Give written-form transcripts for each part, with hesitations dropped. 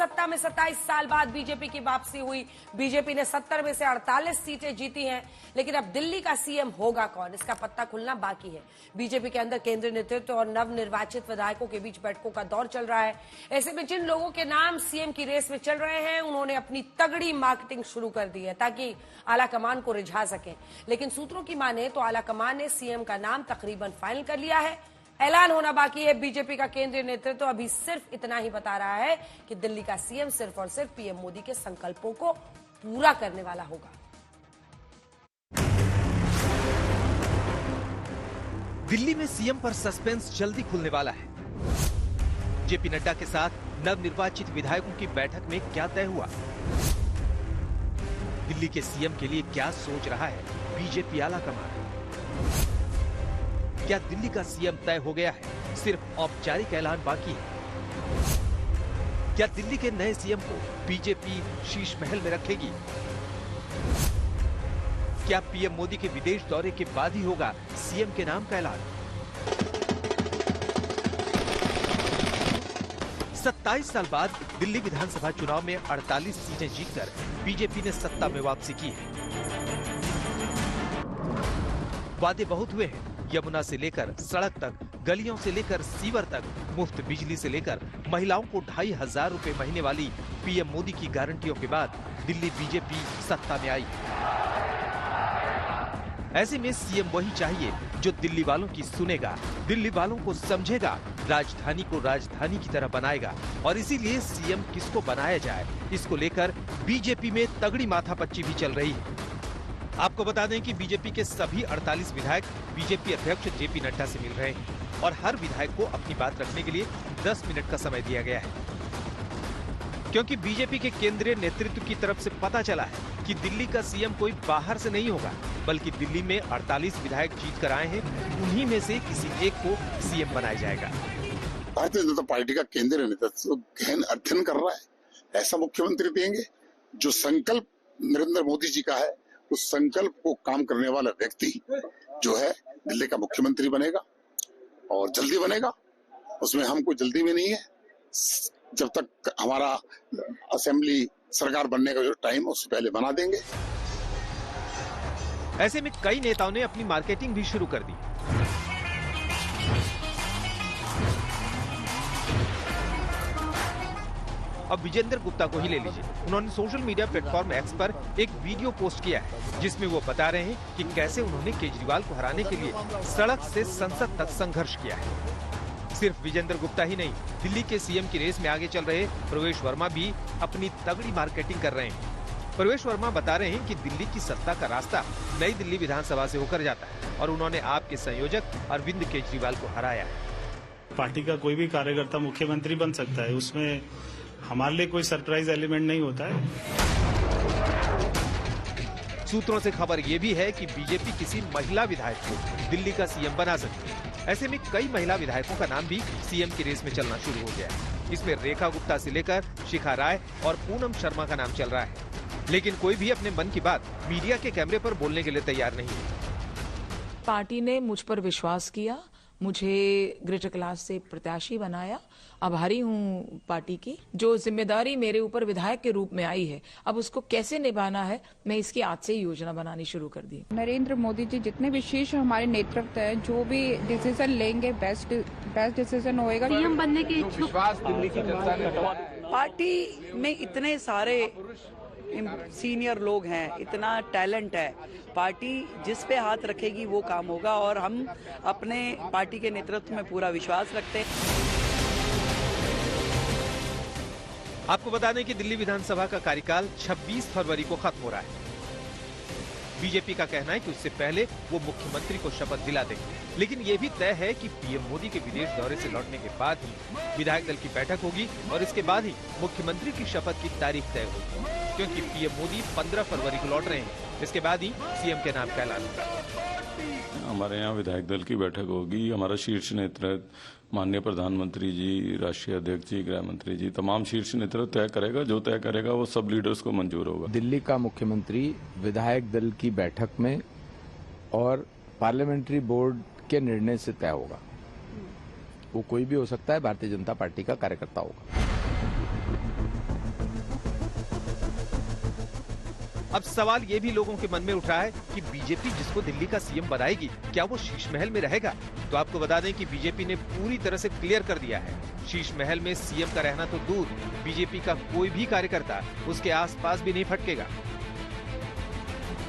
सत्ता में 27 साल बाद बीजेपी की वापसी हुई। बीजेपी ने 70 में से 48 सीटें जीती हैं, लेकिन अब दिल्ली का सीएम होगा कौन, इसका पत्ता खुलना बाकी है। बीजेपी के अंदर केंद्रीय नेतृत्व और नवनिर्वाचित विधायकों के बीच बैठकों का दौर चल रहा है। ऐसे में जिन लोगों के नाम सीएम की रेस में चल रहे हैं, उन्होंने अपनी तगड़ी मार्केटिंग शुरू कर दी है ताकि आला कमान को रिझा सकें। लेकिन सूत्रों की माने तो आला कमान ने सीएम का नाम तकरीबन फाइनल कर लिया है। ऐलान होना बाकी है। बीजेपी का केंद्रीय नेतृत्व अभी सिर्फ इतना ही बता रहा है कि दिल्ली का सीएम सिर्फ और सिर्फ पीएम मोदी के संकल्पों को पूरा करने वाला होगा। दिल्ली में सीएम पर सस्पेंस जल्दी खुलने वाला है। जेपी नड्डा के साथ नवनिर्वाचित विधायकों की बैठक में क्या तय हुआ? दिल्ली के सीएम के लिए क्या सोच रहा है बीजेपी आला कमान? क्या दिल्ली का सीएम तय हो गया है, सिर्फ औपचारिक ऐलान बाकी है? क्या दिल्ली के नए सीएम को बीजेपी शीश महल में रखेगी? क्या पीएम मोदी के विदेश दौरे के बाद ही होगा सीएम के नाम का ऐलान? 27 साल बाद दिल्ली विधानसभा चुनाव में 48 सीटें जीतकर बीजेपी ने सत्ता में वापसी की है। वादे बहुत हुए हैं। यमुना से लेकर सड़क तक, गलियों से लेकर सीवर तक, मुफ्त बिजली से लेकर महिलाओं को 2500 रुपए महीने वाली पीएम मोदी की गारंटियों के बाद दिल्ली बीजेपी सत्ता में आई। ऐसे में सीएम वही चाहिए जो दिल्ली वालों की सुनेगा, दिल्ली वालों को समझेगा, राजधानी को राजधानी की तरह बनाएगा। और इसीलिए सीएम किसको बनाया जाए, इसको लेकर बीजेपी में तगड़ी माथापच्ची भी चल रही है। आपको बता दें कि बीजेपी के सभी 48 विधायक बीजेपी अध्यक्ष जेपी नड्डा से मिल रहे हैं और हर विधायक को अपनी बात रखने के लिए 10 मिनट का समय दिया गया है, क्योंकि बीजेपी के केंद्रीय नेतृत्व की तरफ से पता चला है कि दिल्ली का सीएम कोई बाहर से नहीं होगा, बल्कि दिल्ली में 48 विधायक जीत कर आए हैं, उन्हीं में से किसी एक को सीएम बनाया जाएगा। भारतीय जनता पार्टी का केंद्रीय नेतृत्व गहन अध्ययन कर रहा है। ऐसा मुख्यमंत्री देंगे जो संकल्प नरेंद्र मोदी जी का है, उस संकल्प को काम करने वाला व्यक्ति जो है दिल्ली का मुख्यमंत्री बनेगा और जल्दी बनेगा। उसमें हम कोई जल्दी में नहीं है। जब तक हमारा असेंबली सरकार बनने का जो टाइम है उससे पहले बना देंगे। ऐसे में कई नेताओं ने अपनी मार्केटिंग भी शुरू कर दी। अब विजेंद्र गुप्ता को ही ले लीजिए। उन्होंने सोशल मीडिया प्लेटफॉर्म एक्स पर एक वीडियो पोस्ट किया है, जिसमें वो बता रहे हैं कि कैसे उन्होंने केजरीवाल को हराने के लिए सड़क से संसद तक संघर्ष किया है। सिर्फ विजेंद्र गुप्ता ही नहीं, दिल्ली के सीएम की रेस में आगे चल रहे प्रवेश वर्मा भी अपनी तगड़ी मार्केटिंग कर रहे हैं। प्रवेश वर्मा बता रहे हैं कि दिल्ली की सत्ता का रास्ता नई दिल्ली विधानसभा से होकर जाता है और उन्होंने आप के संयोजक अरविंद केजरीवाल को हराया है। पार्टी का कोई भी कार्यकर्ता मुख्यमंत्री बन सकता है, उसमें हमारे लिए कोई सरप्राइज एलिमेंट नहीं होता है। सूत्रों से खबर ये भी है कि बीजेपी किसी महिला विधायक को दिल्ली का सीएम बना सकती है। ऐसे में कई महिला विधायकों का नाम भी सीएम की रेस में चलना शुरू हो गया है। इसमें रेखा गुप्ता से लेकर शिखा राय और पूनम शर्मा का नाम चल रहा है, लेकिन कोई भी अपने मन की बात मीडिया के कैमरे पर बोलने के लिए तैयार नहीं है। पार्टी ने मुझ पर विश्वास किया, मुझे ग्रेटर क्लास से प्रत्याशी बनाया। आभारी हूँ पार्टी की। जो जिम्मेदारी मेरे ऊपर विधायक के रूप में आई है, अब उसको कैसे निभाना है, मैं इसकी आज से ही योजना बनानी शुरू कर दी। नरेंद्र मोदी जी जितने भी शीर्ष हमारे नेतृत्व है, जो भी डिसीजन लेंगे बेस्ट डिसीजन होएगा। सीएम बनने के इच्छुक पार्टी में इतने सारे सीनियर लोग हैं, इतना टैलेंट है, पार्टी जिस पे हाथ रखेगी वो काम होगा और हम अपने पार्टी के नेतृत्व में पूरा विश्वास रखते हैं। आपको बता दें कि दिल्ली विधानसभा का कार्यकाल 26 फरवरी को खत्म हो रहा है। बीजेपी का कहना है कि उससे पहले वो मुख्यमंत्री को शपथ दिला देंगे, लेकिन ये भी तय है कि पीएम मोदी के विदेश दौरे से लौटने के बाद ही विधायक दल की बैठक होगी और इसके बाद ही मुख्यमंत्री की शपथ की तारीख तय होगी, क्योंकि पीएम मोदी 15 फरवरी को लौट रहे हैं। इसके बाद ही सीएम के नाम का ऐलान होगा। हमारे यहाँ विधायक दल की बैठक होगी। हमारा शीर्ष नेतृत्व, माननीय प्रधानमंत्री जी, राष्ट्रीय अध्यक्ष जी, गृह मंत्री जी, तमाम शीर्ष नेतृत्व तय करेगा। जो तय करेगा वो सब लीडर्स को मंजूर होगा। दिल्ली का मुख्यमंत्री विधायक दल की बैठक में और पार्लियामेंट्री बोर्ड के निर्णय से तय होगा। वो कोई भी हो सकता है, भारतीय जनता पार्टी का कार्यकर्ता होगा। अब सवाल ये भी लोगों के मन में उठा है कि बीजेपी जिसको दिल्ली का सीएम बनाएगी, क्या वो शीश महल में रहेगा? तो आपको बता दें कि बीजेपी ने पूरी तरह से क्लियर कर दिया है, शीश महल में सीएम का रहना तो दूर, बीजेपी का कोई भी कार्यकर्ता उसके आसपास भी नहीं फटकेगा।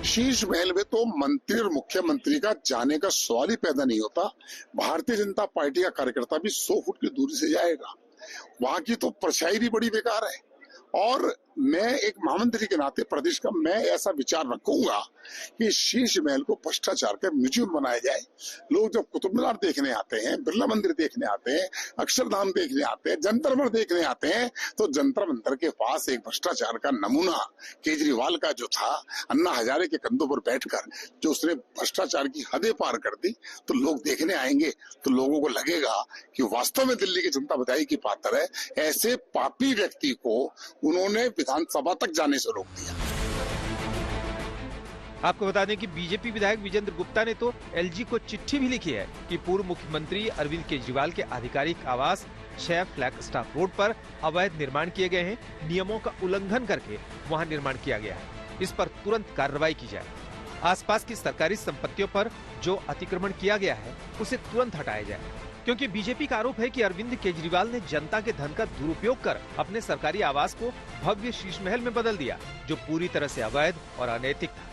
शीश महल में तो मंत्री और मुख्यमंत्री का जाने का सवाल ही पैदा नहीं होता। भारतीय जनता पार्टी का कार्यकर्ता भी 100 फुट की दूरी से जाएगा। वहां की तो परछाई भी बड़ी बेकार है। और मैं एक महामंत्री के नाते प्रदेश का मैं ऐसा विचार रखूंगा कि शीश महल को भ्रष्टाचार का म्यूजियम बनाया जाए। लोग जब कुतुब मीनार देखने आते हैं, बिरला मंदिर देखने आते हैं, अक्षरधाम देखने आते हैं, जंतर मंतर देखने आते हैं, तो जंतर मंतर के पास एक भ्रष्टाचार का नमूना केजरीवाल का जो था, अन्ना हजारे के कंधों पर बैठकर जो उसने भ्रष्टाचार की हदें पार कर दी, तो लोग देखने आएंगे तो लोगों को लगेगा कि वास्तव में दिल्ली की जनता बधाई की पात्र है। ऐसे पापी व्यक्ति को उन्होंने विधानसभा तक जाने से रोक दिया। आपको बता दें कि बीजेपी विधायक विजेंद्र गुप्ता ने तो एलजी को चिट्ठी भी लिखी है कि पूर्व मुख्यमंत्री अरविंद केजरीवाल के आधिकारिक आवास 6 फ्लैगस्टाफ रोड पर अवैध निर्माण किए गए हैं, नियमों का उल्लंघन करके वहां निर्माण किया गया है, इस पर तुरंत कार्रवाई की जाए। आसपास की सरकारी संपत्तियों पर जो अतिक्रमण किया गया है उसे तुरंत हटाया जाए, क्योंकि बीजेपी का आरोप है कि अरविंद केजरीवाल ने जनता के धन का दुरुपयोग कर अपने सरकारी आवास को भव्य शीश महल में बदल दिया, जो पूरी तरह से अवैध और अनैतिक था।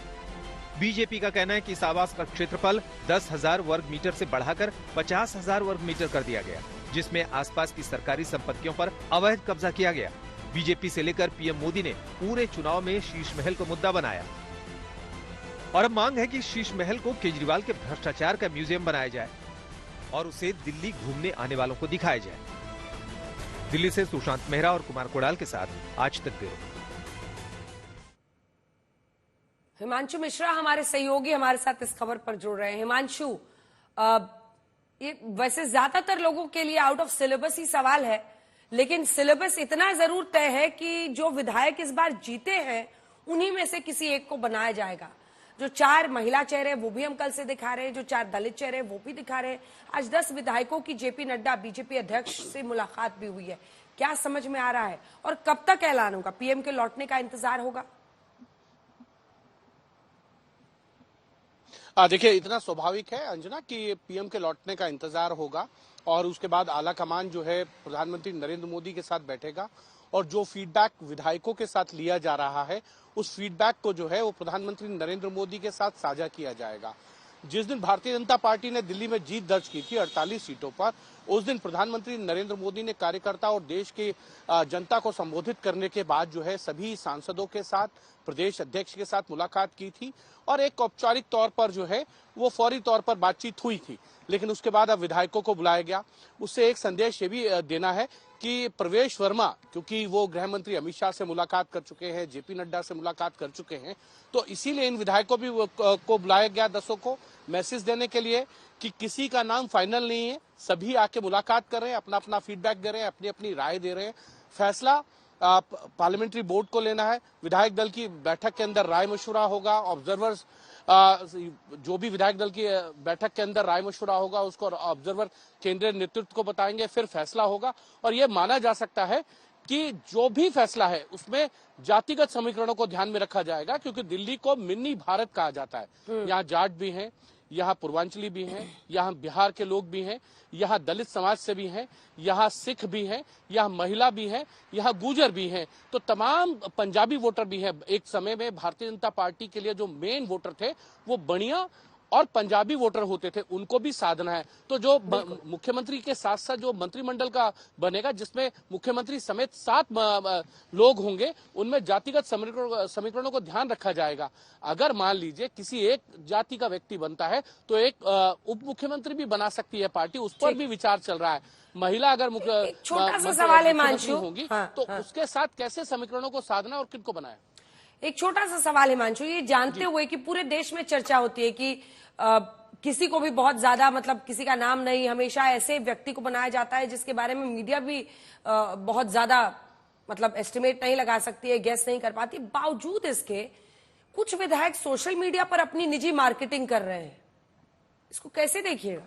बीजेपी का कहना है कि इस आवास का क्षेत्रफल 10,000 वर्ग मीटर से बढ़ाकर 50,000 वर्ग मीटर कर दिया गया, जिसमें आसपास की सरकारी संपत्तियों पर अवैध कब्जा किया गया। बीजेपी से लेकर पीएम मोदी ने पूरे चुनाव में शीश महल को मुद्दा बनाया और अब मांग है कि शीश महल को केजरीवाल के भ्रष्टाचार का म्यूजियम बनाया जाए और उसे दिल्ली घूमने आने वालों को दिखाया जाए। दिल्ली से सुशांत मेहरा और कुमार कोडाल के साथ आज तक ब्यूरो। हिमांशु मिश्रा हमारे सहयोगी हमारे साथ इस खबर पर जुड़ रहे हैं। हिमांशु, ये वैसे ज्यादातर लोगों के लिए आउट ऑफ सिलेबस ही सवाल है, लेकिन सिलेबस इतना जरूर तय है कि जो विधायक इस बार जीते हैं उन्हीं में से किसी एक को बनाया जाएगा। जो 4 महिला चेहरे वो भी हम कल से दिखा रहे हैं, जो 4 दलित चेहरे वो भी दिखा रहे हैं। आज 10 विधायकों की जेपी नड्डा बीजेपी अध्यक्ष से मुलाकात भी हुई है। क्या समझ में आ रहा है और कब तक ऐलान होगा? पीएम के लौटने का इंतजार होगा? देखिए, इतना स्वाभाविक है अंजना कि पीएम के लौटने का इंतजार होगा और उसके बाद आला कमान जो है प्रधानमंत्री नरेंद्र मोदी के साथ बैठेगा और जो फीडबैक विधायकों के साथ लिया जा रहा है उस फीडबैक को जो है वो प्रधानमंत्री नरेंद्र मोदी के साथ साझा किया जाएगा। जिस दिन भारतीय जनता पार्टी ने दिल्ली में जीत दर्ज की थी 48 सीटों पर, उस दिन प्रधानमंत्री नरेंद्र मोदी ने कार्यकर्ता और देश की जनता को संबोधित करने के बाद जो है सभी सांसदों के साथ, प्रदेश अध्यक्ष के साथ मुलाकात की थी और एक औपचारिक तौर पर जो है वो फौरी तौर पर बातचीत हुई थी। लेकिन उसके बाद अब विधायकों को बुलाया गया। उससे एक संदेश ये भी देना है कि प्रवेश वर्मा, क्योंकि वो गृह मंत्री अमित शाह से मुलाकात कर चुके हैं, जेपी नड्डा से मुलाकात कर चुके हैं, तो इसीलिए इन विधायकों भी को बुलाया गया 10 को मैसेज देने के लिए कि किसी का नाम फाइनल नहीं है, सभी आके मुलाकात कर रहे हैं, अपना अपना फीडबैक दे रहे हैं, अपनी अपनी राय दे रहे हैं। फैसला पार्लियामेंट्री बोर्ड को लेना है। विधायक दल की बैठक के अंदर राय मशुरा होगा, ऑब्जर्वर्स जो भी विधायक दल की बैठक के अंदर राय मशुरा होगा उसको ऑब्जर्वर केंद्रीय नेतृत्व को बताएंगे, फिर फैसला होगा। और यह माना जा सकता है कि जो भी फैसला है उसमें जातिगत समीकरणों को ध्यान में रखा जाएगा, क्योंकि दिल्ली को मिनी भारत कहा जाता है। यहाँ जाट भी हैं, यहाँ पूर्वांचली भी हैं, यहाँ बिहार के लोग भी हैं, यहाँ दलित समाज से भी हैं, यहाँ सिख भी हैं, यहाँ महिला भी हैं, यहाँ गुजर भी हैं, तो तमाम पंजाबी वोटर भी हैं। एक समय में भारतीय जनता पार्टी के लिए जो मेन वोटर थे वो बनिया और पंजाबी वोटर होते थे, उनको भी साधना है। तो जो मुख्यमंत्री के साथ साथ जो मंत्रिमंडल का बनेगा, जिसमें मुख्यमंत्री समेत 7 लोग होंगे, उनमें जातिगत समीकरणों को ध्यान रखा जाएगा। अगर मान लीजिए किसी एक जाति का व्यक्ति बनता है तो एक उप मुख्यमंत्री भी बना सकती है पार्टी, उस पर भी विचार चल रहा है। महिला अगर छोटा सा सवाल है हिमांशु, होंगी तो उसके साथ कैसे समीकरणों को साधना और किनको बनाए। एक छोटा सा सवाल हिमांशु, ये जानते हुए कि पूरे देश में चर्चा होती है कि किसी को भी बहुत ज्यादा मतलब किसी का नाम नहीं, हमेशा ऐसे व्यक्ति को बनाया जाता है जिसके बारे में मीडिया भी बहुत ज्यादा मतलब एस्टिमेट नहीं लगा सकती है, गेस नहीं कर पाती। बावजूद इसके कुछ विधायक सोशल मीडिया पर अपनी निजी मार्केटिंग कर रहे हैं, इसको कैसे देखिएगा?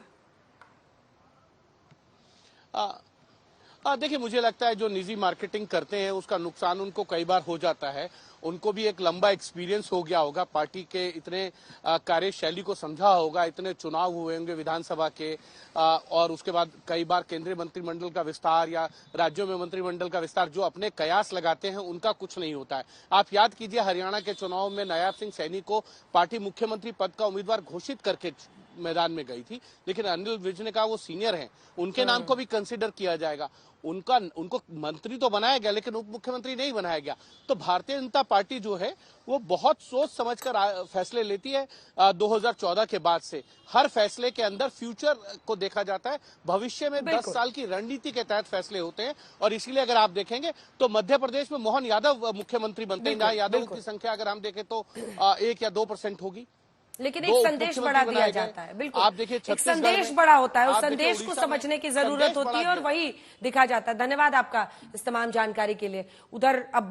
देखिए, मुझे लगता है जो निजी मार्केटिंग करते हैं उसका नुकसान उनको कई बार हो जाता है। उनको भी एक लंबा एक्सपीरियंस हो गया होगा, पार्टी के इतने कार्यशैली को समझा होगा, इतने चुनाव हुए होंगे विधानसभा के, और उसके बाद कई बार केंद्रीय मंत्रिमंडल का विस्तार या राज्यों में मंत्रिमंडल का विस्तार, जो अपने कयास लगाते हैं उनका कुछ नहीं होता है। आप याद कीजिए, हरियाणा के चुनाव में नायब सिंह सैनी को पार्टी मुख्यमंत्री पद का उम्मीदवार घोषित करके मैदान में गई थी, लेकिन अनिल विज ने कहा वो सीनियर हैं, उनके नाम को भी कंसिडर किया जाएगा। उनको मंत्री तो बनाया गया लेकिन उप मुख्यमंत्री नहीं बनाया गया। तो भारतीय जनता पार्टी जो है वो बहुत सोच समझकर फैसले लेती है। 2014 के बाद से हर फैसले के अंदर फ्यूचर को देखा जाता है, भविष्य में 10 साल की रणनीति के तहत फैसले होते हैं। और इसीलिए अगर आप देखेंगे तो मध्य प्रदेश में मोहन यादव मुख्यमंत्री बनते हैं, जहां यादव की संख्या अगर हम देखें तो 1 या 2% होगी, लेकिन एक संदेश बड़ा दिया जाता है। बिल्कुल, आप देखिए एक संदेश बड़ा होता है, उस संदेश को समझने की जरूरत संदेश होती है बड़ा और वही दिखा जाता है। धन्यवाद आपका इस तमाम जानकारी के लिए। उधर अब